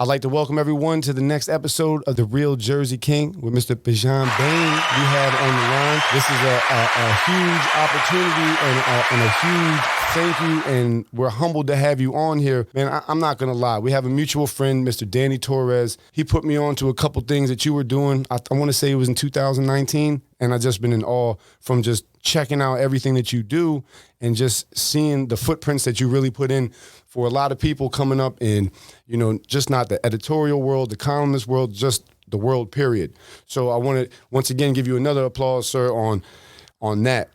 I'd like to welcome everyone to the next episode of The Real Jersey King with Mr. Bijan Bayne we have on the line. This is a huge opportunity and a huge thank you, and we're humbled to have you on here. Man, I'm not going to lie. We have a mutual friend, Mr. Danny Torres. He put me on to a couple things that you were doing. I want to say it was in 2019, and I've just been in awe from just checking out everything that you do and just seeing the footprints that you really put in for a lot of people coming up in, just not the editorial world, the columnist world, just the world, period. So I want to once again give you another applause, sir, on that.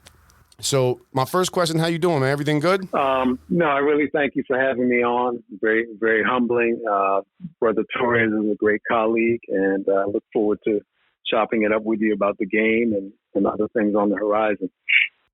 So my first question, how you doing, man? Everything good? No, I really thank you for having me on. Very, very humbling. Brother Torres is a great colleague, and I look forward to chopping it up with you about the game and other things on the horizon.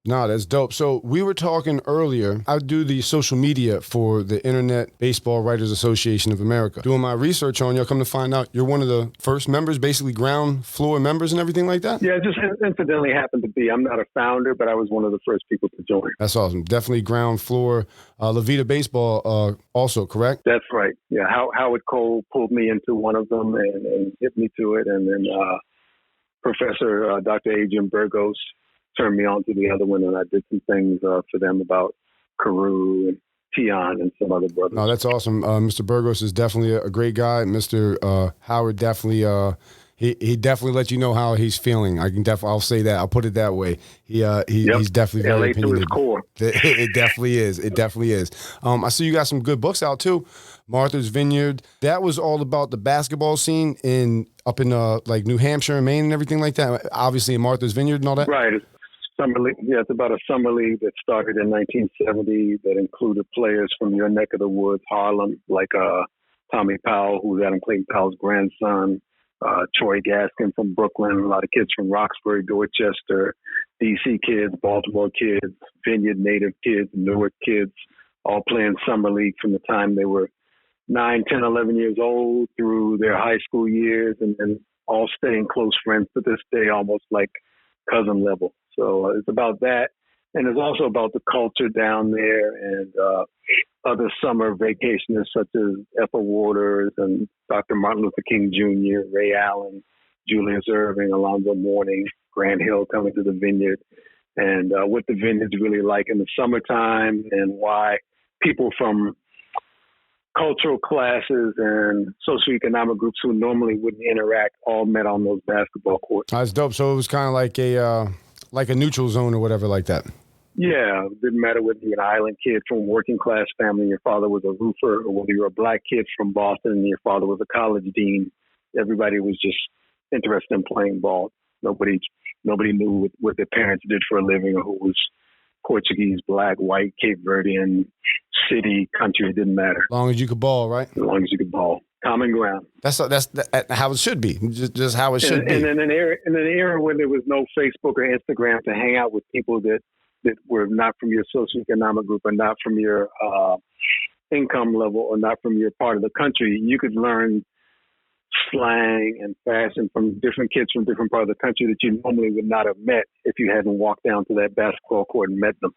No, that's dope. So we were talking earlier. I do the social media for the Internet Baseball Writers Association of America. Doing my research on you, I come to find out you're one of the first members, basically ground floor members and everything like that? Yeah, it just incidentally happened to be. I'm not a founder, but I was one of the first people to join. That's awesome. Definitely ground floor. La Vida Baseball also, correct? That's right. Yeah, Howard Cole pulled me into one of them and hit me to it. And then Professor Dr. Adrian Burgos turned me on to the other one, and I did some things for them about Carew and Tion and some other brothers. No, that's awesome. Mr. Burgos is definitely a great guy. Mr. Howard definitely, he definitely let you know how he's feeling. I'll say that. I'll put it that way. He's definitely very LA to his core. It definitely is. It definitely is. I see you got some good books out too. Martha's Vineyard. That was all about the basketball scene up in like New Hampshire and Maine and everything like that. Obviously in Martha's Vineyard and all that. Right. Summer league. Yeah, it's about a summer league that started in 1970 that included players from your neck of the woods, Harlem, like Tommy Powell, who's Adam Clayton Powell's grandson, Troy Gaskin from Brooklyn, a lot of kids from Roxbury, Dorchester, D.C. kids, Baltimore kids, Vineyard native kids, Newark kids, all playing summer league from the time they were 9, 10, 11 years old through their high school years, and then all staying close friends to this day, almost like cousin level. So it's about that. And it's also about the culture down there and other summer vacationists such as Ethel Waters and Dr. Martin Luther King Jr., Ray Allen, Julius Erving, Alonzo Mourning, Grant Hill coming to the Vineyard, and what the Vineyard's really like in the summertime and why people from cultural classes and socioeconomic groups who normally wouldn't interact all met on those basketball courts. That's dope. So it was kind of like a neutral zone or whatever like that. Yeah, it didn't matter whether you're an island kid from a working class family and your father was a roofer, or whether you're a black kid from Boston and your father was a college dean. Everybody was just interested in playing ball. Nobody knew what their parents did for a living or who was Portuguese, black, white, Cape Verdean, city, country. It didn't matter. As long as you could ball, right? As long as you could ball. Common ground. That's how it should be. Just how it should be. And in an era when there was no Facebook or Instagram to hang out with people that were not from your socioeconomic group or not from your income level or not from your part of the country, you could learn slang and fashion from different kids from different parts of the country that you normally would not have met if you hadn't walked down to that basketball court and met them.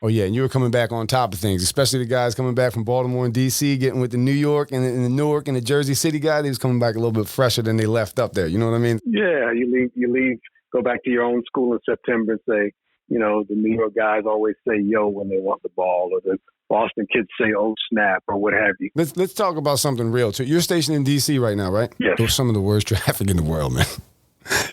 Oh, yeah, and you were coming back on top of things, especially the guys coming back from Baltimore and D.C., getting with the New York and the Newark and the Jersey City guy. They was coming back a little bit fresher than they left up there. You know what I mean? Yeah, you leave, go back to your own school in September and say, the New York guys always say yo when they want the ball, or the Boston kids say oh snap, or what have you. Let's talk about something real, too. You're stationed in D.C. right now, right? Yes. There's some of the worst traffic in the world, man.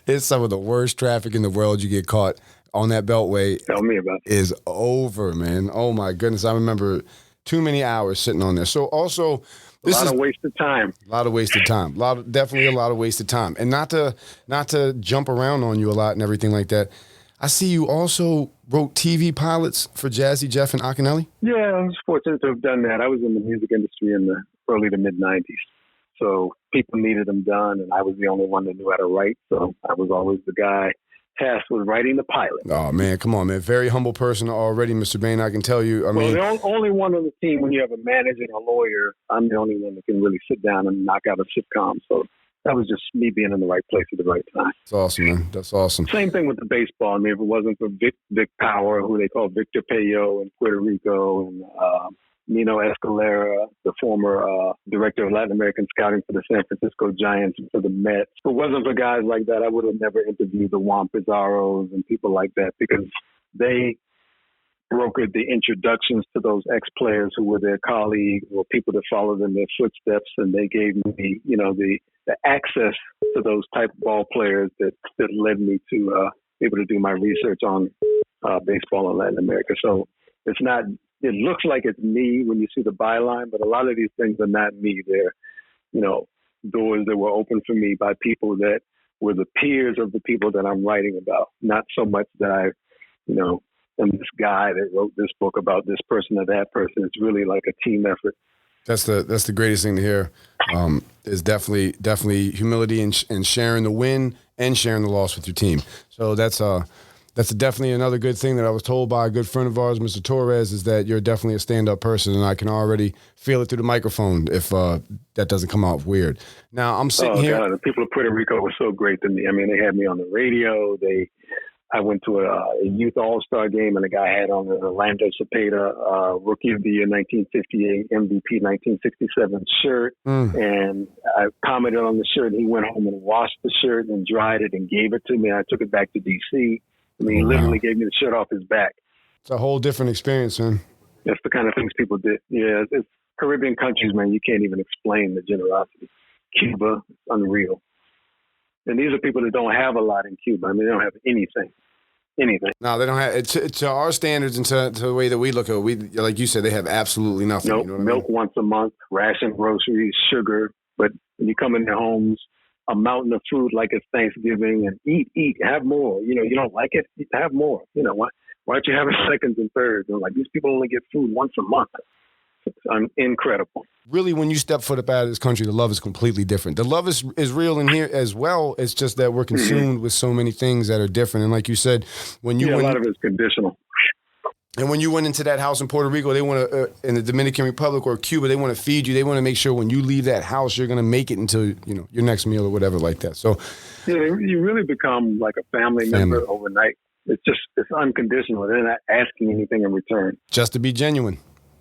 It's some of the worst traffic in the world. You get caught on that beltway. Tell me about it. Is over, man. Oh my goodness. I remember too many hours sitting on there. So also a lot of wasted time. A lot of wasted time. Definitely a lot of wasted time. And not to jump around on you a lot and everything like that. I see you also wrote TV pilots for Jazzy Jeff and Akinyele. Yeah, I was fortunate to have done that. I was in the music industry in the early to mid 90s. So people needed them done, and I was the only one that knew how to write. So I was always the guy tasked with writing the pilot. Oh, man, come on, man. Very humble person already, Mr. Bayne, I can tell you. The only one on the team when you have a manager and a lawyer, I'm the only one that can really sit down and knock out a sitcom. So that was just me being in the right place at the right time. That's awesome, man. That's awesome. Same thing with the baseball. I mean, if it wasn't for Vic Power, who they call Victor Peyo in Puerto Rico, and Nino Escalera, the former director of Latin American scouting for the San Francisco Giants and for the Mets. If it wasn't for guys like that, I would have never interviewed the Juan Pizarros and people like that, because they brokered the introductions to those ex-players who were their colleagues or people that followed in their footsteps, and they gave me, the access to those type of ball players that led me to be able to do my research on baseball in Latin America. So it's not. It looks like it's me when you see the byline, but a lot of these things are not me. They're, doors that were opened for me by people that were the peers of the people that I'm writing about. Not so much that I, am this guy that wrote this book about this person or that person. It's really like a team effort. That's the greatest thing to hear. Is definitely humility and sharing the win and sharing the loss with your team. So that's definitely another good thing that I was told by a good friend of ours, Mr. Torres, is that you're definitely a stand-up person, and I can already feel it through the microphone if that doesn't come out weird. Now, I'm sitting here. God, the people of Puerto Rico were so great to me. I mean, they had me on the radio. I went to a youth all-star game, and a guy had on an Orlando Cepeda Rookie of the Year 1958, MVP 1967 shirt. And I commented on the shirt, and he went home and washed the shirt and dried it and gave it to me. I took it back to D.C. I mean, he literally gave me the shirt off his back. It's a whole different experience, man. That's the kind of things people did. Yeah, it's Caribbean countries, man. You can't even explain the generosity. Cuba, unreal. And these are people that don't have a lot in Cuba. I mean, they don't have anything. No, they don't have it. To our standards and to the way that we look at it, we, like you said, they have absolutely nothing. Nope, you know what milk I mean? once a month, ration groceries, sugar. But when you come in their homes, a mountain of food like it's Thanksgiving, and eat, have more. You don't like it, have more. Why don't you have it seconds and thirds? And like, these people only get food once a month. It's incredible. Really, when you step foot up out of this country, the love is completely different. The love is real in here as well. It's just that we're consumed with so many things that are different. And like you said, a lot of it's conditional. And when you went into that house in Puerto Rico, they want to, in the Dominican Republic or Cuba, they want to feed you. They want to make sure when you leave that house, you're going to make it until, your next meal or whatever like that. So you really become like a family member overnight. It's unconditional. They're not asking anything in return. Just to be genuine.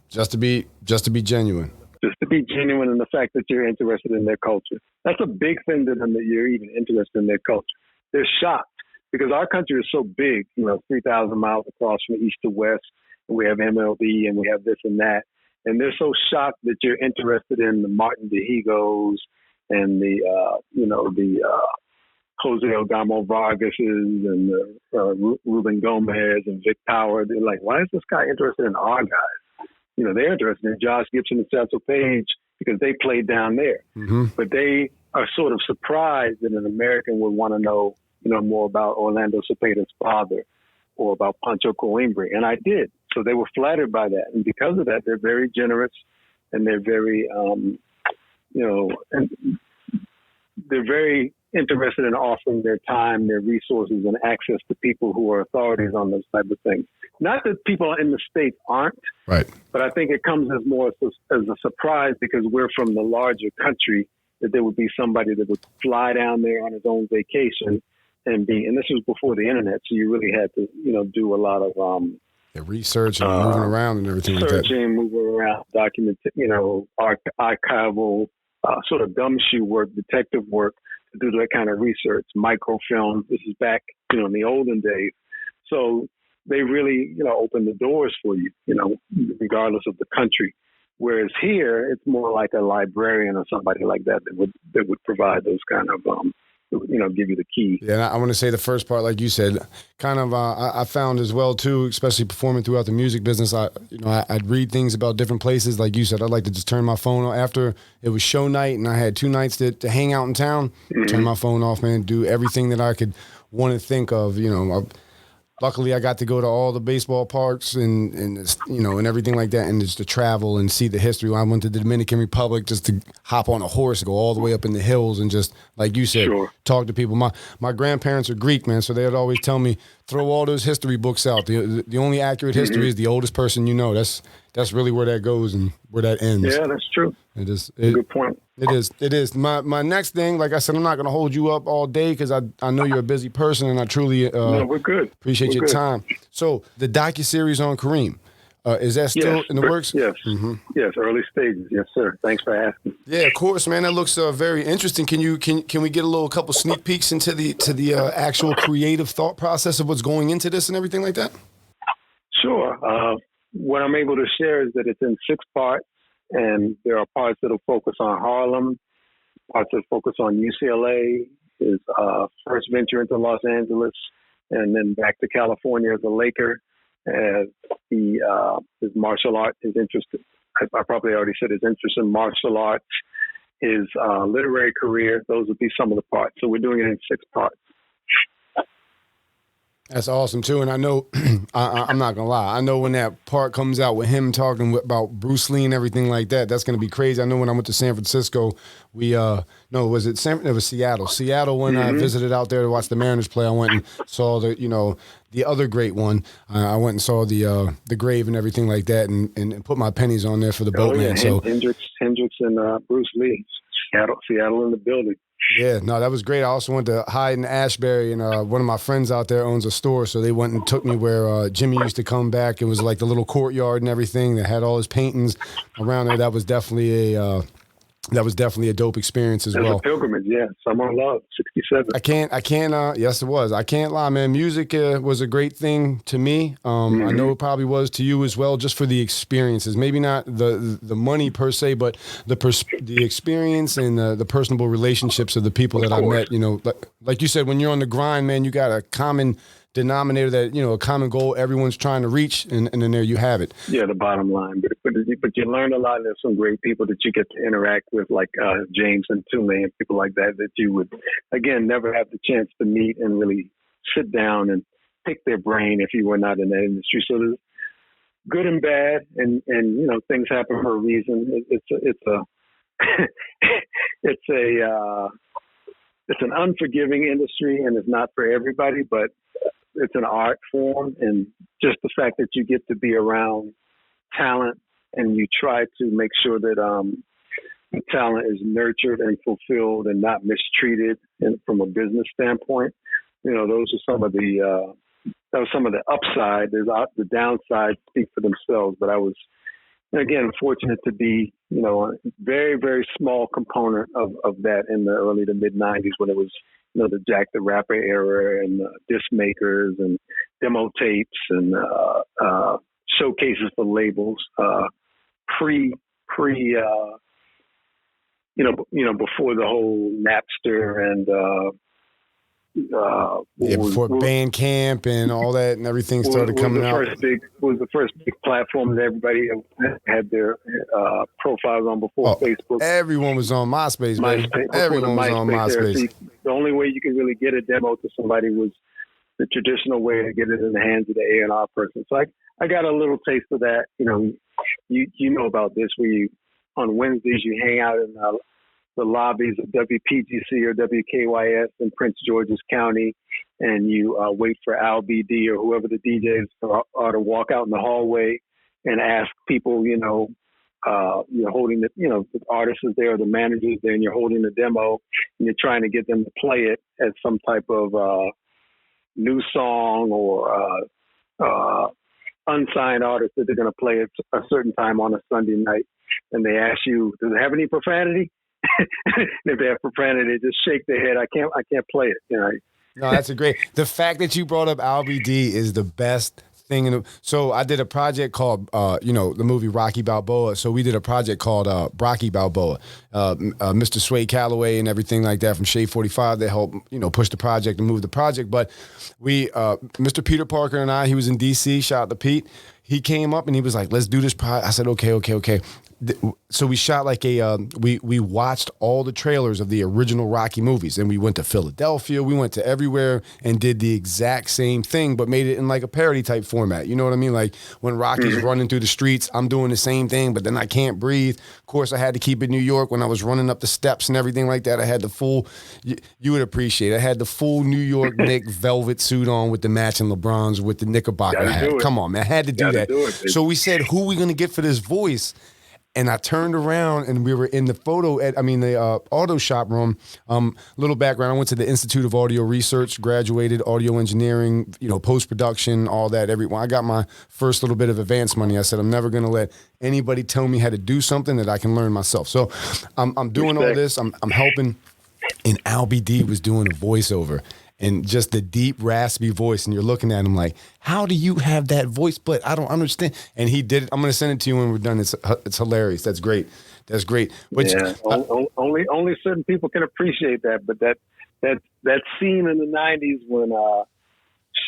Just to be genuine. Just to be genuine in the fact that you're interested in their culture. That's a big thing to them, that you're even interested in their culture. They're shocked because our country is so big, 3,000 miles across from east to west. And we have MLB and we have this and that. And they're so shocked that you're interested in the Martin Dehigos and the Jose Ogamo Vargases and the Ruben Gomez and Vic Power. They're like, why is this guy interested in our guys? They're interested in Josh Gibson and Satchel Paige because they played down there. Mm-hmm. But they are sort of surprised that an American would want to know, more about Orlando Cepeda's father or about Pancho Coimbra. And I did. So they were flattered by that. And because of that, they're very generous and they're very, and they're very interested in offering their time, their resources, and access to people who are authorities on those type of things. Not that people in the States aren't, right? But I think it comes as more as a surprise because we're from the larger country, that there would be somebody that would fly down there on his own vacation and this was before the internet, so you really had to, do a lot of research and moving around and everything like that. Searching, moving around, document, archival, sort of gumshoe work, detective work, to do that kind of research, microfilm. This is back, in the olden days. So they really, open the doors for you, regardless of the country. Whereas here, it's more like a librarian or somebody like that would provide those kind of, give you the key. Yeah, I want to say the first part, like you said, kind of I found as well too, especially performing throughout the music business. I'd read things about different places. Like you said, I'd like to just turn my phone on after it was show night, and I had 2 nights to hang out in town. Mm-hmm. Turn my phone off, man. Do everything that I could want to think of. Luckily, I got to go to all the baseball parks and and everything like that, and just to travel and see the history. I went to the Dominican Republic just to hop on a horse, go all the way up in the hills, and just, like you said, talk to people. My grandparents are Greek, man, so they'd always tell me, throw all those history books out. The only accurate history is the oldest person you know. That's really where that goes and where that ends. Yeah, that's true. It is. Good point. It is. My next thing, like I said, I'm not going to hold you up all day because I know you're a busy person, and I truly no, we're good. Appreciate your time. So the docuseries on Kareem, Is that still in the works? Yes. Mm-hmm. Yes. Early stages. Yes, sir. Thanks for asking. Yeah, of course, man. That looks very interesting. Can we get a couple sneak peeks into the actual creative thought process of what's going into this and everything like that? Sure. What I'm able to share is that it's in 6 parts, and there are parts that'll focus on Harlem, parts that focus on UCLA, his first venture into Los Angeles, and then back to California as a Laker, as his martial art, his interest. I probably already said his interest in martial arts, his literary career. Those would be some of the parts. So we're doing it in 6 parts. That's awesome too, and I know I'm not gonna lie. I know when that part comes out with him talking about Bruce Lee and everything like that, that's gonna be crazy. I know when I went to San Francisco, it was Seattle. Seattle when I visited out there to watch the Mariners play. I went and saw the other great one. I went and saw the grave and everything like that, and put my pennies on there for the boatman. Yeah. So Hendrix and Bruce Lee, Seattle in the building. Yeah, no, that was great. I also went to Hyde and Ashbury, and one of my friends out there owns a store, so they went and took me where Jimmy used to come back. It was like the little courtyard and everything that had all his paintings around there. That was definitely a dope experience as well. It was a pilgrimage, yeah. Summer of Love, 67. Yes, it was. I can't lie, man. Music was a great thing to me. I know it probably was to you as well, just for the experiences. Maybe not the money per se, but the experience and the personable relationships of the people that I met. You know, like you said, when you're on the grind, man, you got a common denominator that, a common goal everyone's trying to reach, and then there you have it. Yeah, the bottom line. But you learn a lot. There's some great people that you get to interact with, like James and Toomey and people like that you would, again, never have the chance to meet and really sit down and pick their brain if you were not in that industry. So there's good and bad, and things happen for a reason. It's an unforgiving industry, and it's not for everybody, but it's an art form, and just the fact that you get to be around talent and you try to make sure that the talent is nurtured and fulfilled and not mistreated, and from a business standpoint, those are some of the upside. There's the downside speak for themselves, but I was, again, fortunate to be, a very, very small component of that in the early to mid 90s when it was, the Jack the Rapper era and disc makers and demo tapes and showcases for labels, before the whole Napster and before Bandcamp and all that and everything started coming out. Was the first big platform that everybody had their profiles on before Facebook. Everyone was on MySpace, man. Everyone was on MySpace. See, the only way you could really get a demo to somebody was the traditional way to get it in the hands of the A&R person. So I got a little taste of that. You know about this, where you, on Wednesdays, you hang out in the lobbies of WPGC or WKYS in Prince George's County, and you wait for Al BD or whoever the DJs are to walk out in the hallway and ask people, you're holding the artist is there, the manager is there, and you're holding the demo, and you're trying to get them to play it as some type of new song or unsigned artist that they're going to play at a certain time on a Sunday night. And they ask you, does it have any profanity? And if they have profanity, they just shake their head. I can't play it. No, that's the fact that you brought up Al BD is the best thing. So I did a project called, the movie Rocky Balboa. So we did a project called Rocky Balboa. Mr. Sway Calloway and everything like that from Shade 45, they helped, push the project and move the project. But we, Mr. Peter Parker and I, he was in D.C., shout out to Pete. He came up and he was like, let's do this project. I said, okay. So we shot we watched all the trailers of the original Rocky movies, and we went to Philadelphia, we went to everywhere and did the exact same thing, but made it in like a parody type format. You know what I mean? Like when Rocky's running through the streets, I'm doing the same thing, but then I can't breathe. Of course, I had to keep it New York when I was running up the steps and everything like that. I had the full, you would appreciate it. I had the full New York Knicks velvet suit on with the matching LeBrons with the Knickerbocker hat. Come on, man. I had to do that. So we said, who are we going to get for this voice? And I turned around and we were in the auto shop room. Little background, I went to the Institute of Audio Research, graduated audio engineering, post-production, all that. I got my first little bit of advance money. I said, I'm never going to let anybody tell me how to do something that I can learn myself. So I'm doing all this. I'm helping. And Albie D was doing a voiceover. And just the deep, raspy voice, and you're looking at him like, how do you have that voice? But I don't understand. And he did it. I'm going to send it to you when we're done. It's hilarious. That's great. That's great. But yeah, only certain people can appreciate that. But that scene in the '90s when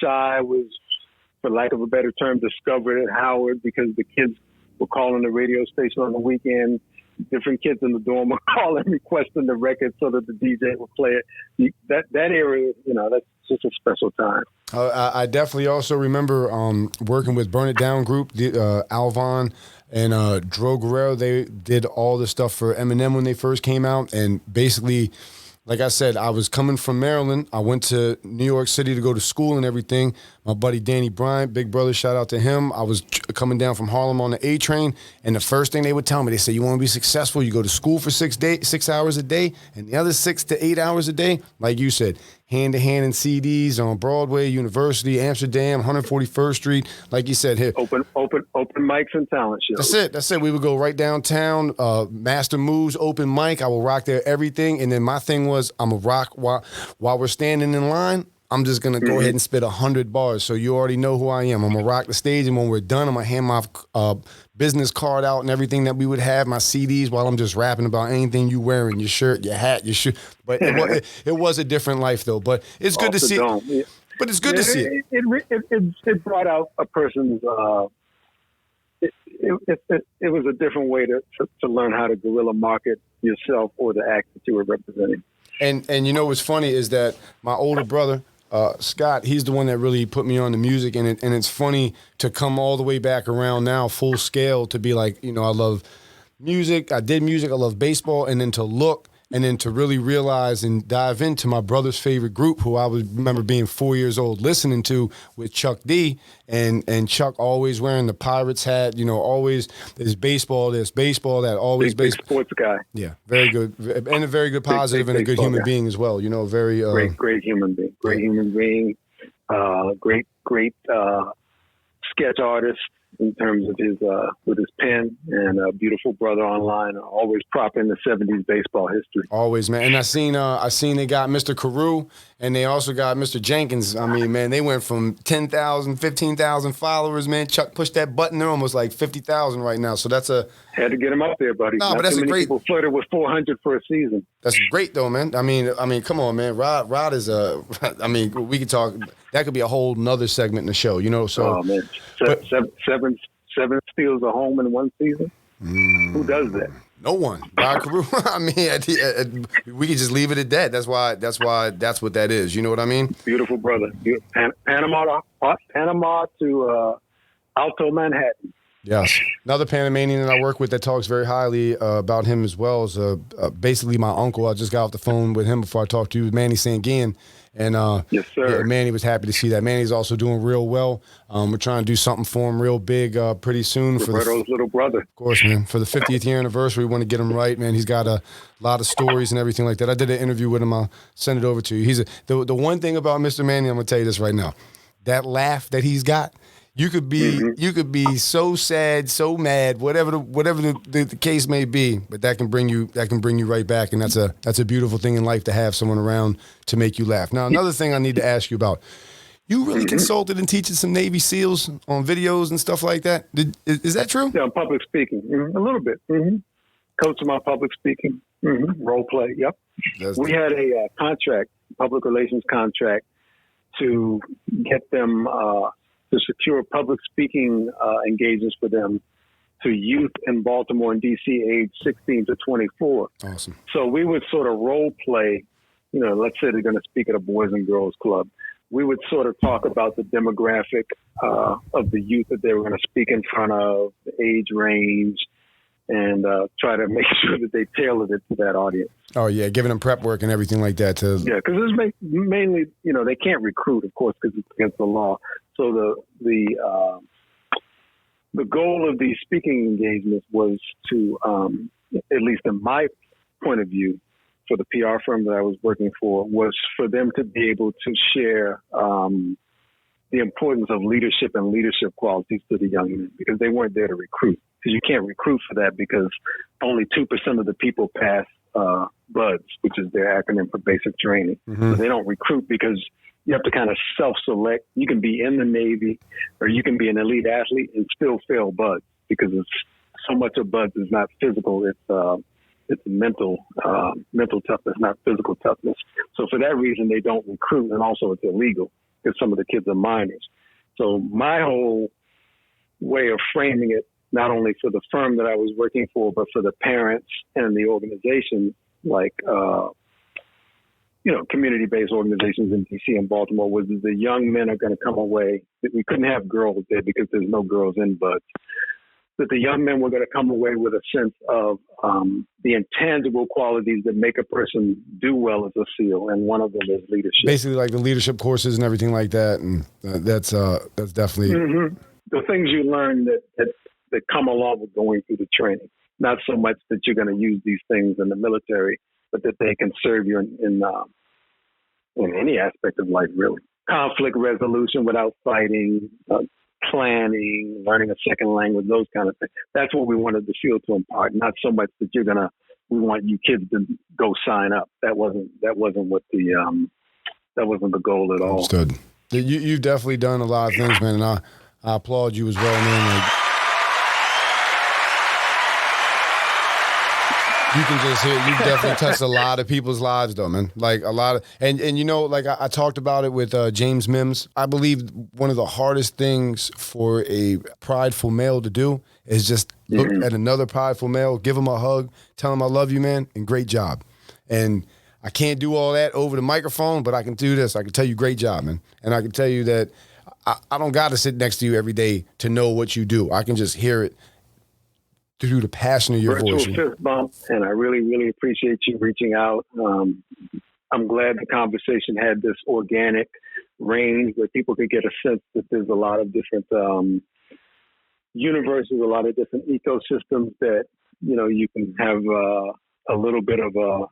Shy was, for lack of a better term, discovered at Howard because the kids were calling the radio station on the weekend. Different kids in the dorm were calling, requesting the record so that the DJ would play it. That area, that's just a special time. I definitely also remember working with Burn It Down Group, Alvon and Dro Guerrero. They did all the stuff for Eminem when they first came out. And basically, like I said, I was coming from Maryland. I went to New York City to go to school and everything. My buddy Danny Bryant, big brother, shout out to him. I was coming down from Harlem on the A train, and the first thing they would tell me, they say, you want to be successful, you go to school for 6 hours a day, and the other 6 to 8 hours a day, like you said, hand-to-hand in CDs on Broadway, University, Amsterdam, 141st Street. Like you said, here. Open mics and talent shows. That's it. We would go right downtown, Master Moves, open mic. I will rock there, everything. And then my thing was, I'm a rock while we're standing in line. I'm just going to go ahead and spit 100 bars. So you already know who I am. I'm going to rock the stage. And when we're done, I'm going to hand my business card out and everything that we would have, my CDs, while I'm just rapping about anything you wearing, your shirt, your hat, your shoe. But it was a different life, though. But it's good to see it. Yeah. But it's good to see it. It brought out a person's it was a different way to learn how to guerrilla market yourself or the act that you were representing. And what's funny is that my older brother, Scott, he's the one that really put me on the music, and it's funny to come all the way back around now, full scale, to be like, I love music, I did music, I love baseball, and then to look, and then to really realize and dive into my brother's favorite group, who I remember being 4 years old listening to, with Chuck D, and Chuck always wearing the Pirates hat, always there's baseball, that, always big sports guy. Yeah, very good, and a very good positive and a good human being as well. Very great human being, great sketch artist in terms of his with his pen, and a beautiful brother online, always propping the '70s baseball history. Always, man. And I seen they got Mr. Carew, and they also got Mr. Jenkins. I mean, man, they went from 10,000, 15,000 followers, man. Chuck pushed that button, they're almost like 50,000 right now. So that's had to get him up there, buddy. No, but that's too many great. People flirted with 400 for a season. That's great, though, man. I mean, come on, man. Rod is we could talk. That could be a whole nother segment in the show, So, oh man, seven steals a home in one season. Who does that? No one. Rod Carew. I mean, we could just leave it at that. That's what that is. You know what I mean? Beautiful brother. Panama to Alto Manhattan. Yes. Another Panamanian that I work with that talks very highly about him as well is basically my uncle. I just got off the phone with him before I talked to you, Manny Sanguian. And yes, sir. Yeah, Manny was happy to see that. Manny's also doing real well. We're trying to do something for him real big pretty soon. Roberto's little brother. Of course, man. For the 50th year anniversary, we want to get him right, man. He's got a lot of stories and everything like that. I did an interview with him. I'll send it over to you. The one thing about Mr. Manny, I'm going to tell you this right now. That laugh that he's got, you could be so sad, so mad, whatever the case may be, but that can bring you right back, and that's a beautiful thing in life, to have someone around to make you laugh. Now, another thing I need to ask you about: you really consulted in teaching some Navy SEALs on videos and stuff like that. Is that true? Yeah, public speaking, a little bit. Coach my public speaking, role play. Yep. We had a contract, public relations contract, to get them. To secure public speaking engagements for them to youth in Baltimore and D.C. age 16 to 24. Awesome. So we would sort of role play, let's say they're going to speak at a Boys and Girls Club. We would sort of talk about the demographic of the youth that they were going to speak in front of, the age range, and try to make sure that they tailored it to that audience. Oh, yeah, giving them prep work and everything like that. Yeah, because it's mainly, they can't recruit, of course, because it's against the law. So the the goal of these speaking engagements was to, at least in my point of view, for the PR firm that I was working for, was for them to be able to share the importance of leadership and leadership qualities to the young men, because they weren't there to recruit. Because you can't recruit for that, because only 2% of the people pass BUDS, which is their acronym for basic training. Mm-hmm. So they don't recruit because you have to kind of self-select. You can be in the Navy or you can be an elite athlete and still fail BUDS, because it's so much of BUDS is not physical. It's mental toughness, not physical toughness. So for that reason, they don't recruit, and also it's illegal because some of the kids are minors. So my whole way of framing it, not only for the firm that I was working for, but for the parents and the organization, like community-based organizations in DC and Baltimore, was that the young men are going to come away. We couldn't have girls there because there's no girls in BUDS. That the young men were going to come away with a sense of the intangible qualities that make a person do well as a SEAL, and one of them is leadership. Basically, like the leadership courses and everything like that, and that's definitely the things you learn that come along with going through the training. Not so much that you're going to use these things in the military, but that they can serve you in any aspect of life, really. Conflict resolution without fighting. Planning, learning a second language, those kind of things. That's what we wanted the field to impart. Not so much that we want you kids to go sign up. That wasn't what that wasn't the goal at all. Understood. You've definitely done a lot of things, man, and I applaud you as well, man. Like, you can just hear, you've definitely touched a lot of people's lives, though, man. Like a lot of, and like I talked about it with James Mims. I believe one of the hardest things for a prideful male to do is just look at another prideful male, give him a hug, tell him I love you, man, and great job. And I can't do all that over the microphone, but I can do this. I can tell you great job, man. And I can tell you that I don't got to sit next to you every day to know what you do. I can just hear it through the passion of your voice. Virtual fist bump, and I really, really appreciate you reaching out. I'm glad the conversation had this organic range where people could get a sense that there's a lot of different universes, a lot of different ecosystems that, you can have a little bit of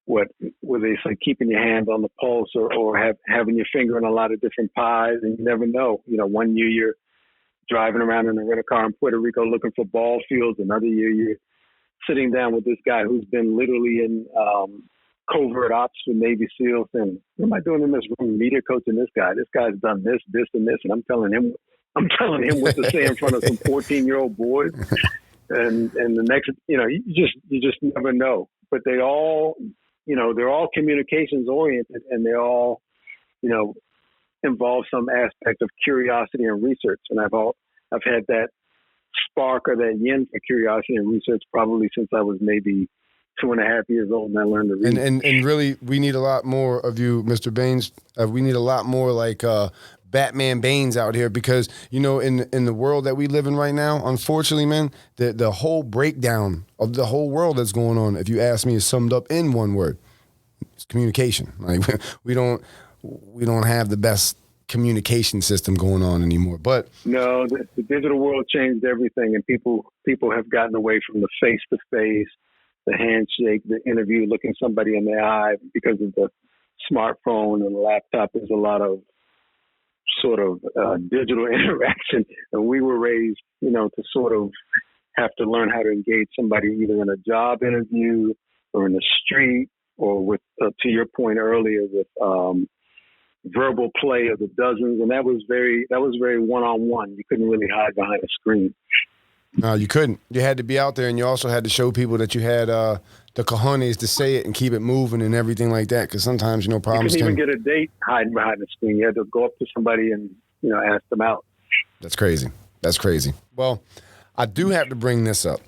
what they say, keeping your hand on the pulse or having your finger in a lot of different pies, and you never know. One year you're driving around in a rental car in Puerto Rico looking for ball fields. Another year you're sitting down with this guy who's been literally in covert ops with Navy SEALs, and what am I doing in this room media coaching this guy? This guy's done this, and this, and I'm telling him what to say in front of some 14-year-old boys. And the next, you just never know. But they all, they're all communications oriented, and they all, involve some aspect of curiosity and research. And I've had that spark or that yin for curiosity and research probably since I was maybe 2.5 years old, and I learned to read. And really, we need a lot more of you, Mr. Baynes. We need a lot more like Batman Baynes out here, because in the world that we live in right now, unfortunately, man, the whole breakdown of the whole world that's going on, if you ask me, is summed up in one word: it's communication. Like we don't have the best communication system going on anymore. But no, the digital world changed everything, and people have gotten away from the face-to-face, the handshake, the interview, looking somebody in the eye. Because of the smartphone and the laptop, there's a lot of sort of digital interaction, and we were raised, to sort of have to learn how to engage somebody either in a job interview or in the street, or with, to your point earlier, with verbal play of the dozens, and that was very one-on-one. You couldn't really hide behind a screen. No, you couldn't. You had to be out there, and you also had to show people that you had the cojones to say it and keep it moving and everything like that. Because sometimes, problems you couldn't even get a date hiding behind the screen. You had to go up to somebody and ask them out. That's crazy. Well, I do have to bring this up.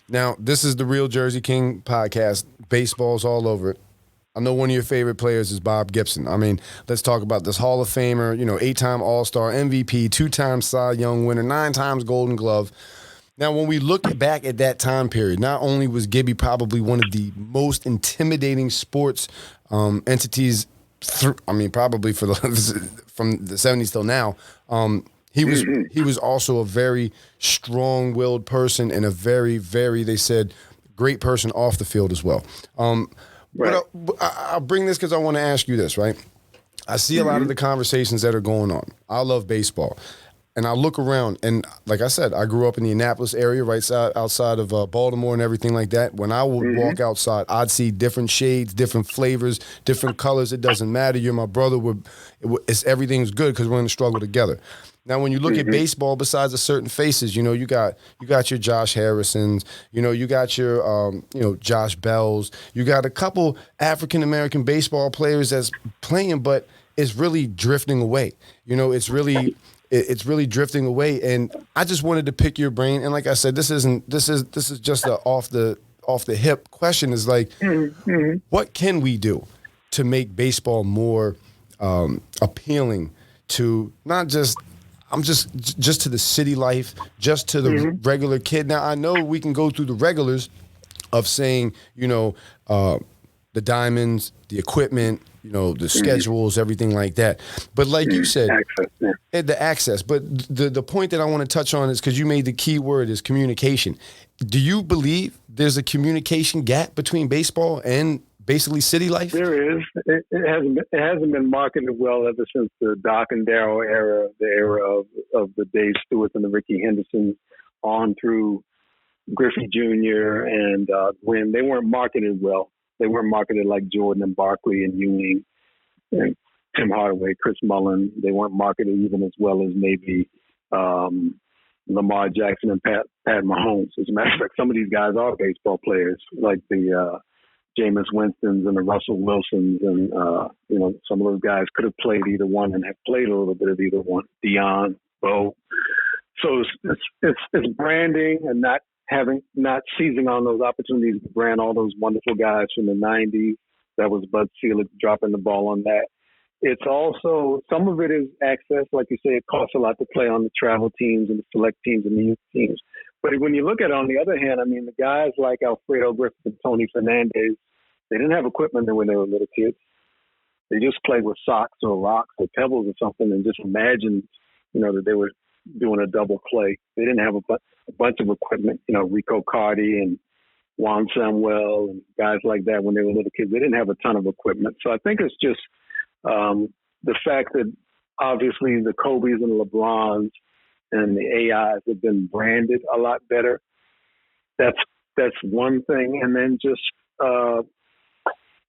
Now, this is the Real Jersey King podcast. Baseball's all over it. I know one of your favorite players is Bob Gibson. I mean, let's talk about this Hall of Famer, 8-time All-Star, MVP, 2-time Cy Young winner, 9 times Golden Glove. Now, when we look back at that time period, not only was Gibby probably one of the most intimidating sports entities, probably from the 70s till now, he was also a very strong-willed person and a very, very, they said, great person off the field as well. Right. But I'll bring this because I want to ask you this, right? I see a lot of the conversations that are going on. I love baseball. And I look around, and like I said, I grew up in the Annapolis area, right outside of Baltimore and everything like that. When I would walk outside, I'd see different shades, different flavors, different colors. It doesn't matter. You're my brother. Everything's good because we're in the struggle together. Now, when you look at baseball, besides the certain faces, you know, you got your Josh Harrisons, you know, you got your Josh Bells, you got a couple African American baseball players that's playing, but it's really drifting away. You know, it's really drifting away. And I just wanted to pick your brain. And like I said, this is just a off the hip question. Is like, what can we do to make baseball more appealing to not just to the city life, just to the regular kid. Now I know we can go through the regulars of saying, you know, the diamonds, the equipment, you know, the schedules, everything like that. But like you said, the access. But the point that I want to touch on is because you made the key word is communication. Do you believe there's a communication gap between baseball and basically city life? There is. It hasn't been marketed well ever since the Doc and Darryl era, the era of the Dave Stewarts and the Ricky Hendersons, on through Griffey Jr. and Gwynn. They weren't marketed well. They weren't marketed like Jordan and Barkley and Ewing and Tim Hardaway, Chris Mullin. They weren't marketed even as well as maybe Lamar Jackson and Pat Mahomes. As a matter of fact, some of these guys are baseball players, like the Jameis Winstons and the Russell Wilsons, and some of those guys could have played either one and have played a little bit of either one. Bijan, Bo. So it's branding and not seizing on those opportunities to brand all those wonderful guys from the 90s. That was Bud Selig dropping the ball on that. It's also, some of it is access. Like you say, it costs a lot to play on the travel teams and the select teams and the youth teams. But when you look at it on the other hand, I mean, the guys like Alfredo Griffith and Tony Fernandez, they didn't have equipment when they were little kids. They just played with socks or rocks or pebbles or something and just imagined, that they were doing a double play. They didn't have a bunch of equipment, Rico Cardi and Juan Samuel and guys like that when they were little kids. They didn't have a ton of equipment. So I think it's just the fact that obviously the Kobe's and the LeBrons and the AIs have been branded a lot better. That's one thing. And then just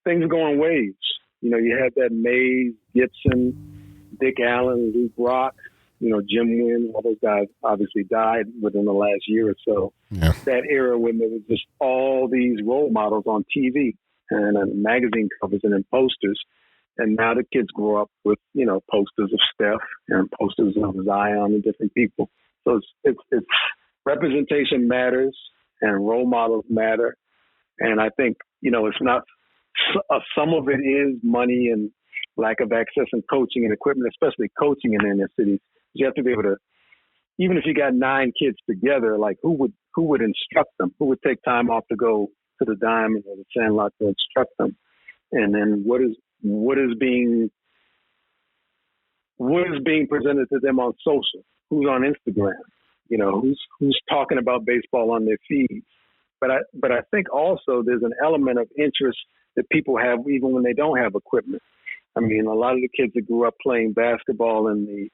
things go in waves. You had that Mays, Gibson, Dick Allen, Luke Rock, Jim Wynn, all those guys obviously died within the last year or so. Yeah. That era when there was just all these role models on TV and magazine covers and in posters. And now the kids grow up with, posters of Steph and posters of Zion and different people. So it's representation matters and role models matter. And I think, it's not, some of it is money and lack of access and coaching and equipment, especially coaching in inner cities. You have to be able to, even if you got 9 kids together, like who would instruct them? Who would take time off to go to the Diamond or the Sandlot to instruct them? And then what is being presented to them on social? Who's on Instagram? Who's talking about baseball on their feeds? But I think also there's an element of interest that people have even when they don't have equipment. I mean, a lot of the kids that grew up playing basketball in the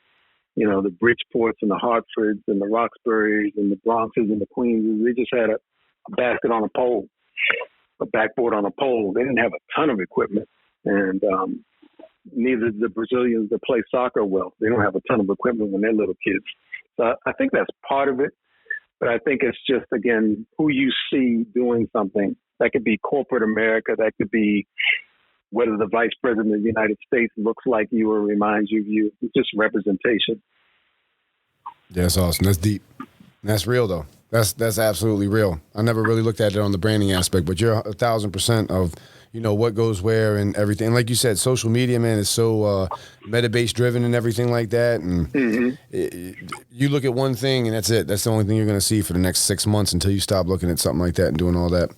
Bridgeports and the Hartfords and the Roxburys and the Bronxes and the Queens, they just had a basket on a pole, a backboard on a pole. They didn't have a ton of equipment. And neither did the Brazilians that play soccer well. They don't have a ton of equipment when they're little kids. So I think that's part of it. But I think it's just, again, who you see doing something. That could be corporate America. That could be whether the vice president of the United States looks like you or reminds you of you. It's just representation. Yeah, that's awesome. That's deep. That's real, though. That's absolutely real. I never really looked at it on the branding aspect, but you're 1,000% of, what goes where and everything. And like you said, social media, man, is so meta-based driven and everything like that. And you look at one thing and that's it. That's the only thing you're going to see for the next 6 months until you stop looking at something like that and doing all that.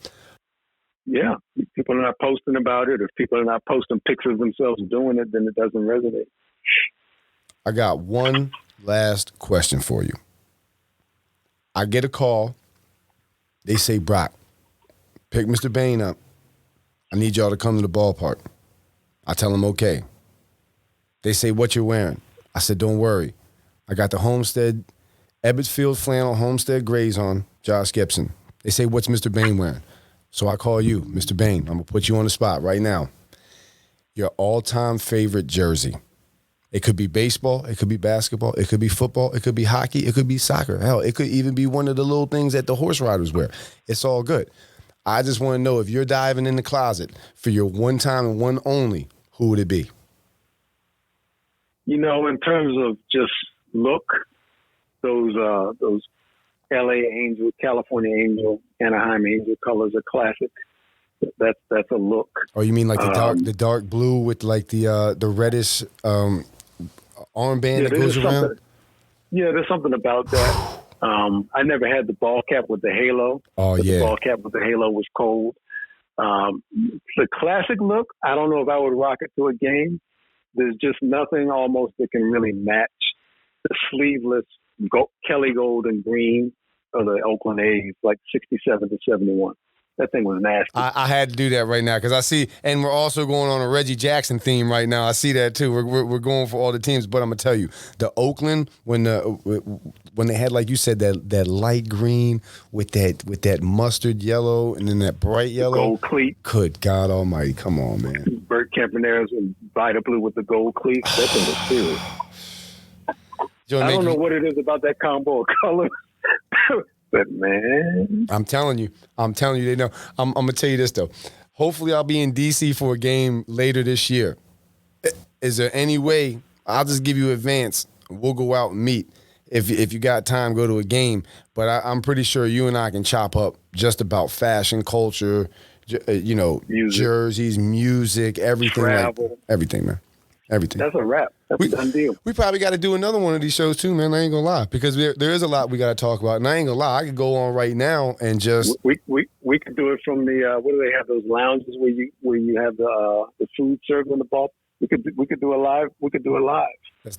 Yeah. If people are not posting about it, if people are not posting pictures of themselves doing it, then it doesn't resonate. I got one last question for you. I get a call. They say, Brock, pick Mr. Bayne up. I need y'all to come to the ballpark. I tell them, okay. They say, what you wearing? I said, don't worry. I got the Homestead, Ebbets Field flannel, Homestead Grays on, Josh Gibson. They say, what's Mr. Bayne wearing? So I call you, Mr. Bayne. I'm going to put you on the spot right now. Your all-time favorite jersey. It could be baseball. It could be basketball. It could be football. It could be hockey. It could be soccer. Hell, it could even be one of the little things that the horse riders wear. It's all good. I just want to know, if you're diving in the closet for your one time and one only, who would it be? You know, in terms of just look, those LA Angel, California Angel, Anaheim Angel colors are classic. That's a look. Oh, you mean like the dark blue with like the reddish armband that goes around? Yeah, there's something about that. I never had the ball cap with the halo. Oh, yeah. The ball cap with the halo was cold. The classic look, I don't know if I would rock it to a game. There's just nothing almost that can really match the sleeveless Kelly gold and green of the Oakland A's, like 67 to 71. That thing was nasty. I had to do that right now because I see, and we're also going on a Reggie Jackson theme right now. I see that too. We're going for all the teams, but I'm gonna tell you, the Oakland when they had, like you said, that light green with that mustard yellow and then that bright yellow gold cleat. Good God Almighty, come on, man! Bert Campaneris and Vita Blue with the gold cleat. That thing was serious. I don't know what it is about that combo of colors. But man, I'm telling you, they know. I'm gonna tell you this though. Hopefully, I'll be in DC for a game later this year. Is there any way I'll just give you advance? We'll go out and meet. If you got time, go to a game. But I'm pretty sure you and I can chop up just about fashion, culture, music. Jerseys, music, everything, everything, man. Everything. That's a wrap. That's a done deal. We probably got to do another one of these shows too, man. I ain't gonna lie, because there is a lot we got to talk about, and I ain't gonna lie. I could go on right now and just we could do it from the what do they have, those lounges where you have the food served in the ball. We could do it live. We could do it live. That's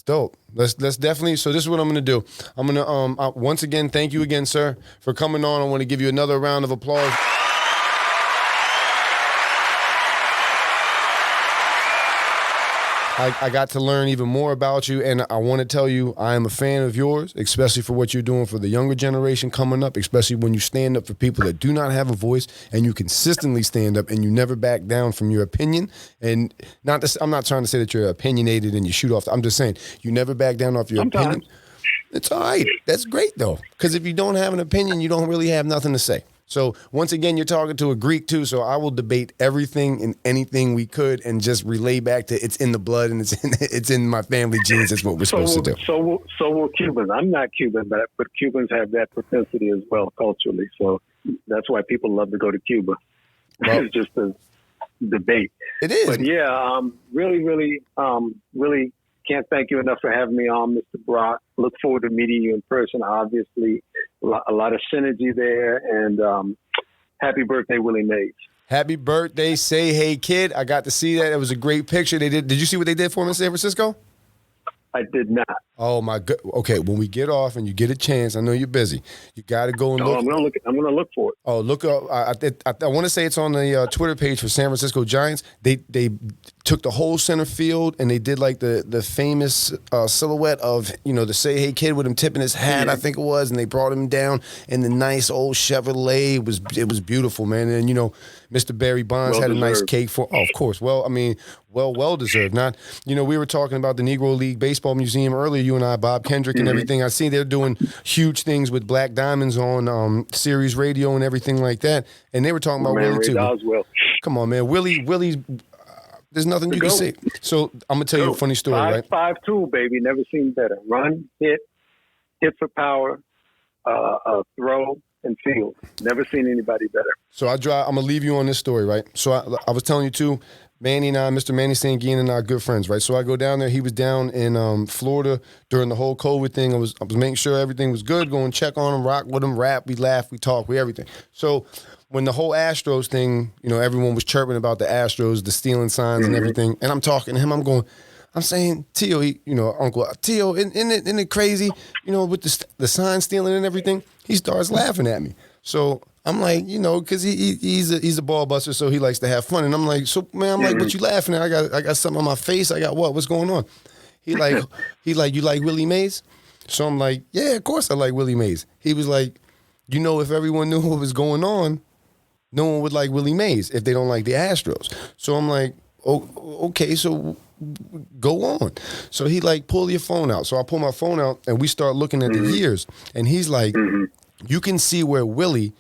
dope. Let's definitely. So this is what I'm gonna do. I'm gonna once again thank you again, sir, for coming on. I want to give you another round of applause. I got to learn even more about you, and I want to tell you I am a fan of yours, especially for what you're doing for the younger generation coming up, especially when you stand up for people that do not have a voice, and you consistently stand up, and you never back down from your opinion. And I'm not trying to say that you're opinionated and you shoot off. I'm just saying you never back down off your opinion. It's all right. That's great, though, because if you don't have an opinion, you don't really have nothing to say. So once again, you're talking to a Greek too, so I will debate everything and anything we could and just relay back to it's in the blood and it's in my family genes. That's what we're supposed to do. So will Cubans. I'm not Cuban, but Cubans have that propensity as well culturally. So that's why people love to go to Cuba. Well, it's just a debate. It is. But yeah, really can't thank you enough for having me on, Mr. Brock. Look forward to meeting you in person, obviously. A lot of synergy there, and happy birthday, Willie Mays. Happy birthday, Say Hey Kid. I got to see that. It was a great picture. Did you see what they did for him in San Francisco? I did not. Oh my good. Okay, when we get off and you get a chance, I know you're busy. You got to go and look. I'm gonna look for it. Oh, look up. I want to say it's on the Twitter page for San Francisco Giants. They took the whole center field and they did like the famous silhouette of the Say Hey Kid with him tipping his hat, I think it was, and they brought him down in the nice old Chevrolet. It was beautiful, man. And Mr. Barry Bonds had a nice cake for. Oh, of course. Well, I mean, well deserved. Not, we were talking about the Negro League Baseball Museum earlier. You and I, Bob Kendrick, and everything. I see they're doing huge things with Black Diamonds on Sirius Radio and everything like that. And they were talking about Willie too. Oswell. Come on, man, Willie's. There's nothing you can say. So I'm gonna tell you a funny story, right? 5'2", baby, never seen better. Run, hit for power, throw, and field. Never seen anybody better. So I'm gonna leave you on this story, right? So I was telling you too. Manny and I, Mr. Manny Sanguine and I are good friends, right? So I go down there. He was down in Florida during the whole COVID thing. I was making sure everything was good, going check on him, rock with him, rap, we laugh, we talk, we everything. So when the whole Astros thing, everyone was chirping about the Astros, the stealing signs and everything, and I'm talking to him, I'm going, I'm saying, Tio, Uncle Tio, isn't it crazy? With the sign stealing and everything. He starts laughing at me. So I'm like, because he's a ball buster, so he likes to have fun. And I'm like, so man, I'm like, what you laughing at? I got something on my face. I got what? What's going on? He like, you like Willie Mays? So I'm like, yeah, of course I like Willie Mays. He was like, if everyone knew what was going on, no one would like Willie Mays if they don't like the Astros. So I'm like, oh, okay, so go on. So he like, pull your phone out. So I pull my phone out and we start looking at the years. And he's like, you can see where Willie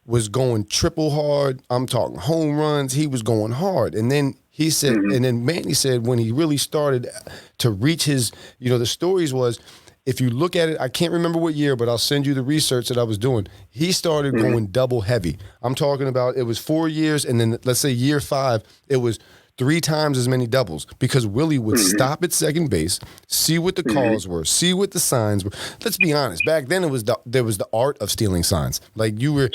was going triple hard. I'm talking home runs. He was going hard. And then he said, and then Manny said when he really started to reach his, the stories was, if you look at it, I can't remember what year, but I'll send you the research that I was doing. He started going double heavy. I'm talking about it was 4 years, and then let's say year 5, it was 3 times as many doubles because Willie would stop at second base, see what the calls were, see what the signs were. Let's be honest. Back then, there was the art of stealing signs. Like you were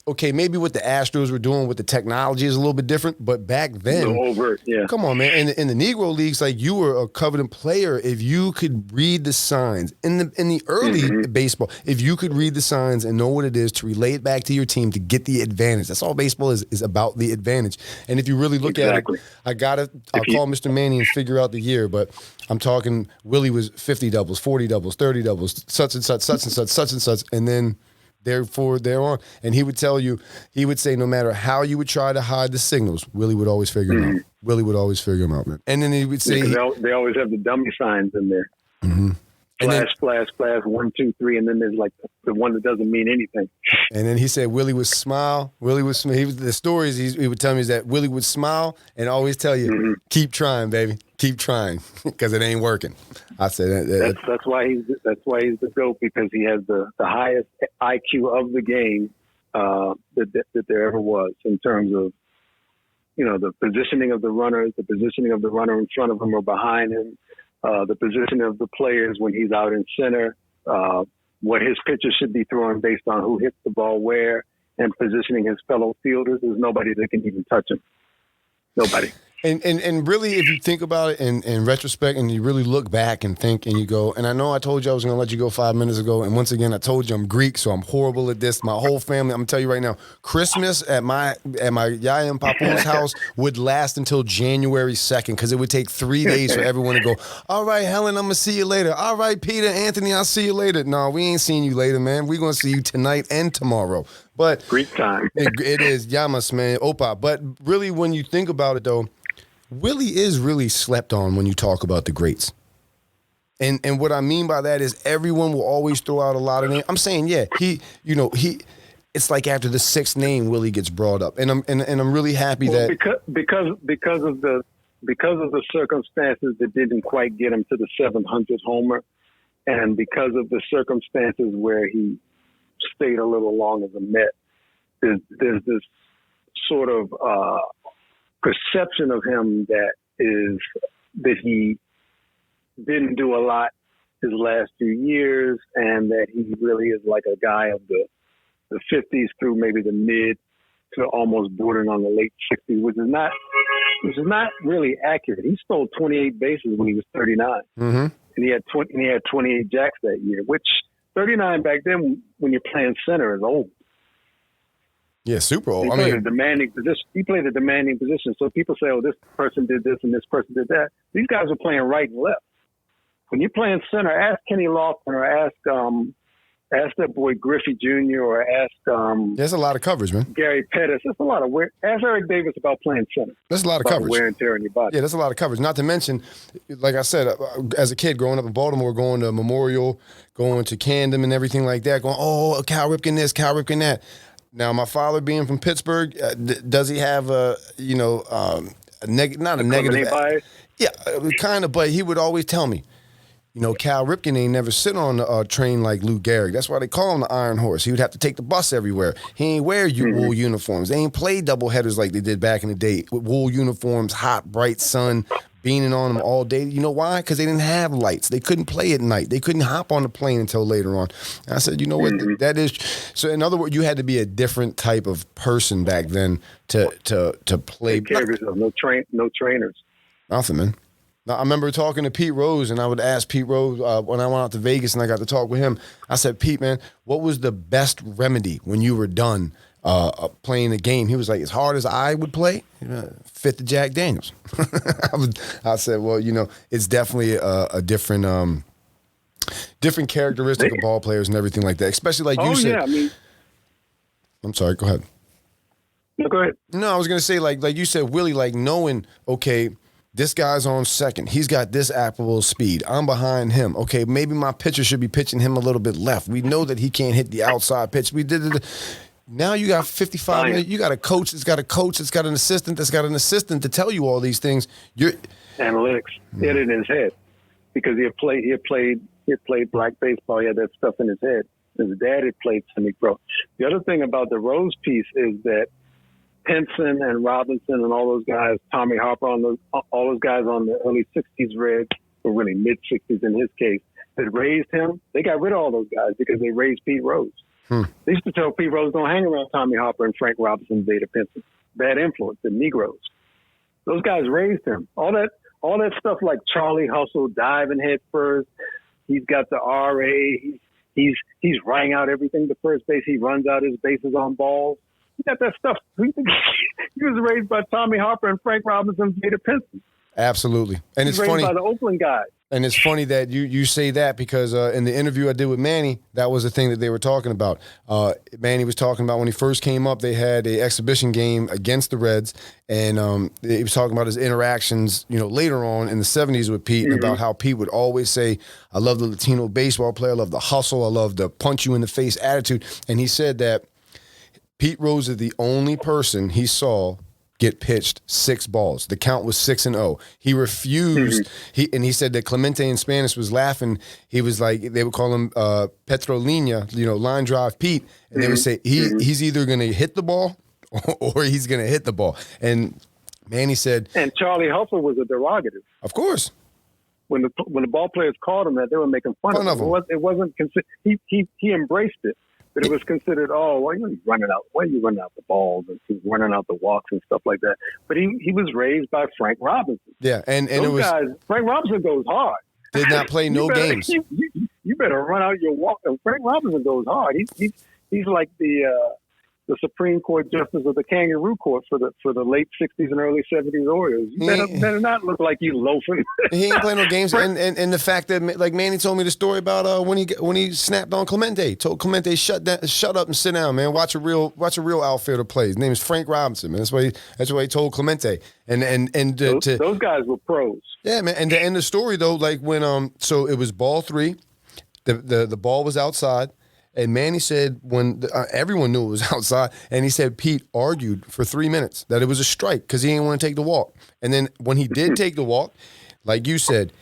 okay. Maybe what the Astros were doing with the technology is a little bit different, but back then, overt, yeah. Come on, man. In the Negro leagues, like you were a coveted player if you could read the signs. In the early baseball, if you could read the signs and know what it is to relay it back to your team to get the advantage. That's all baseball is about, the advantage. And if you really look at it, I'll call Mr. Manny and figure out the year, but I'm talking Willie was 50 doubles, 40 doubles, 30 doubles, such and such, such and such, such and such, and then therefore thereon. And he would tell you, he would say no matter how you would try to hide the signals, Willie would always figure them out. Willie would always figure them out, man. And then he would say... they always have the dummy signs in there. Flash, 1, 2, 3, and then there's like the one that doesn't mean anything. And then he said Willie would smile. The stories he would tell me is that Willie would smile and always tell you, keep trying, baby, keep trying, because it ain't working. I said that's why he's the GOAT, because he has the highest IQ of the game that there ever was in terms of the positioning of the runners, the positioning of the runner in front of him or behind him. The position of the players when he's out in center, what his pitchers should be throwing based on who hits the ball where, and positioning his fellow fielders. There's nobody that can even touch him. Nobody. And really, if you think about it in retrospect and you really look back and think and you go, and I know I told you I was going to let you go 5 minutes ago, and once again, I told you I'm Greek, so I'm horrible at this. My whole family, I'm going to tell you right now, Christmas at my Yaya and Papu's house would last until January 2nd because it would take 3 days for everyone to go, all right, Helen, I'm going to see you later. All right, Peter, Anthony, I'll see you later. No, we ain't seeing you later, man. We're going to see you tonight and tomorrow. But Greek time. It is Yamas, man, Opa. But really, when you think about it, though, Willie is really slept on when you talk about the greats. And what I mean by that is everyone will always throw out a lot of names. I'm saying, yeah, it's like after the 6th name, Willie gets brought up. And I'm really happy that because of the circumstances that didn't quite get him to the 700th homer, and because of the circumstances where he stayed a little long as a Met, there's this sort of perception of him that he didn't do a lot his last few years, and that he really is like a guy of the 50s through maybe the mid to almost bordering on the late 60s, which is not really accurate. He stole 28 bases when he was 39, and he had 28 jacks that year, which 39 back then when you're playing center is old. Yeah, super old. He played a demanding position. So people say, oh, this person did this and this person did that. These guys are playing right and left. When you're playing center, ask Kenny Lofton or ask that boy Griffey Jr. or ask there's a lot of coverage, man. Gary Pettis. That's a lot of wear. Ask Eric Davis about playing center. That's a lot of coverage. Wear and tear in your body. Yeah, that's a lot of coverage. Not to mention, like I said, as a kid growing up in Baltimore, going to Memorial, going to Camden and everything like that, going, oh, Cal Ripken this, Cal Ripken that. Now, my father being from Pittsburgh, does he have not a negative bias? Yeah, kind of, but he would always tell me, Cal Ripken ain't never sit on a train like Lou Gehrig. That's why they call him the Iron Horse. He would have to take the bus everywhere. He ain't wear wool uniforms. They ain't play doubleheaders like they did back in the day with wool uniforms, hot, bright sun, beaming on them all day. You know why? Because they didn't have lights. They couldn't play at night. They couldn't hop on the plane until later on. And I said, you know what? That is so. In other words, you had to be a different type of person back then to play. Take care of yourself. No trainers. Nothing, man. Now, I remember talking to Pete Rose, and I would ask Pete Rose when I went out to Vegas and I got to talk with him. I said, Pete, man, what was the best remedy when you were done playing the game? He was like, as hard as I would play, fit the Jack Daniels. I said, well, it's definitely a different different characteristic of ball players and everything like that, especially like you said. Yeah, I mean, I'm sorry, go ahead. No, go ahead. No, I was going to say, like you said, Willie, like knowing, okay, this guy's on second. He's got this applicable speed. I'm behind him. Okay, maybe my pitcher should be pitching him a little bit left. We know that he can't hit the outside pitch. We did it. Now you got 55 minutes. You got a coach that's got a coach that's got an assistant that's got an assistant to tell you all these things. Analytics. He had it in his head because he had played black baseball. He had that stuff in his head. His dad had played semi-pro. The other thing about the Rose piece is that Pinson and Robinson and all those guys, Tommy Harper, all those guys on the early 60s Reds, or really mid-60s in his case, that raised him, they got rid of all those guys because they raised Pete Rose. They used to tell Pete Rose, don't hang around Tommy Harper and Frank Robinson and Vader Pinson. Bad influence, the Negroes. Those guys raised him. All that stuff like Charlie Hustle, diving head first, he's got the RA, he's running out everything to first base, he runs out his bases on balls. He got that stuff. He was raised by Tommy Harper and Frank Robinson and Vader Pinson. Absolutely. And it's funny. By the Oakland guys. And it's funny that you say that because in the interview I did with Manny, that was the thing that they were talking about. Manny was talking about when he first came up, they had an exhibition game against the Reds, and he was talking about his interactions, later on in the 70s with Pete, and about how Pete would always say, I love the Latino baseball player, I love the hustle, I love the punch you in the face attitude. And he said that Pete Rose is the only person he saw get pitched 6 balls. The count was 6-0. He refused. He said that Clemente in Spanish was laughing. He was like, they would call him Petrolina, line drive Pete, and they would say he's either going to hit the ball or he's going to hit the ball. And Manny said, and Charlie Hustle was a derogative. Of course. When the ball players called him that, they were making fun of him. It wasn't considered. He embraced it. But it was considered, why are you running out the balls and he's running out the walks and stuff like that? But he was raised by Frank Robinson. Yeah, and those it was guys. Frank Robinson goes hard. Did not play games. You better run out your walk. And Frank Robinson goes hard. He's like the Supreme Court justice of the Kangaroo Court for the late 60s and early 70s Orioles. You better not look like you loafing. He ain't playing no games. And the fact that, like Manny told me the story about when he snapped on Clemente, told Clemente shut up and sit down, man. Watch a real outfielder play. His name is Frank Robinson, man. That's what he told Clemente. And those guys were pros. Yeah, man. And to end the story though, like when so it was ball 3, the ball was outside. And Manny said when everyone knew it was outside, and he said Pete argued for 3 minutes that it was a strike because he didn't want to take the walk. And then when he did take the walk, like you said,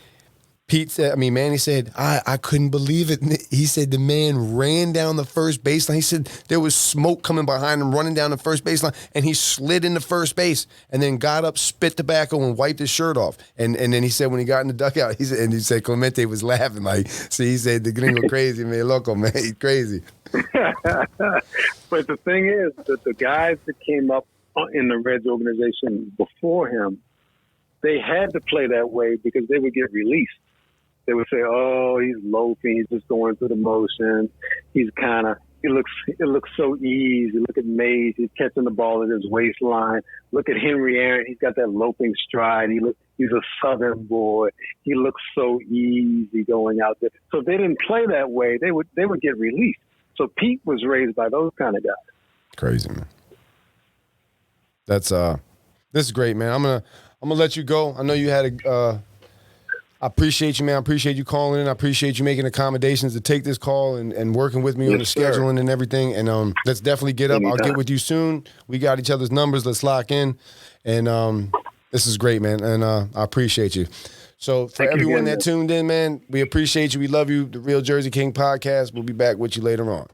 Manny said, I couldn't believe it. He said the man ran down the first baseline. He said there was smoke coming behind him, running down the first baseline, and he slid into first base and then got up, spit tobacco, and wiped his shirt off. And then he said when he got in the dugout, he said Clemente was laughing like, see, he said the gringo crazy, man, loco, man, he's crazy. But the thing is that the guys that came up in the Reds organization before him, they had to play that way because they would get released. They would say, he's loafing. He's just going through the motions. It looks so easy. Look at Mays. He's catching the ball at his waistline. Look at Henry Aaron. He's got that loping stride. He's a Southern boy. He looks so easy going out there. So if they didn't play that way, they would get released. So Pete was raised by those kind of guys. Crazy, man. That's this is great, man. I'm gonna let you go. I know you had I appreciate you, man. I appreciate you calling in. I appreciate you making accommodations to take this call and working with me on the scheduling and everything. And let's definitely get up. Anytime. I'll get with you soon. We got each other's numbers. Let's lock in. And this is great, man. And I appreciate you. So for everyone that tuned in, man, we appreciate you. We love you. The Real Jersey King podcast. We'll be back with you later on.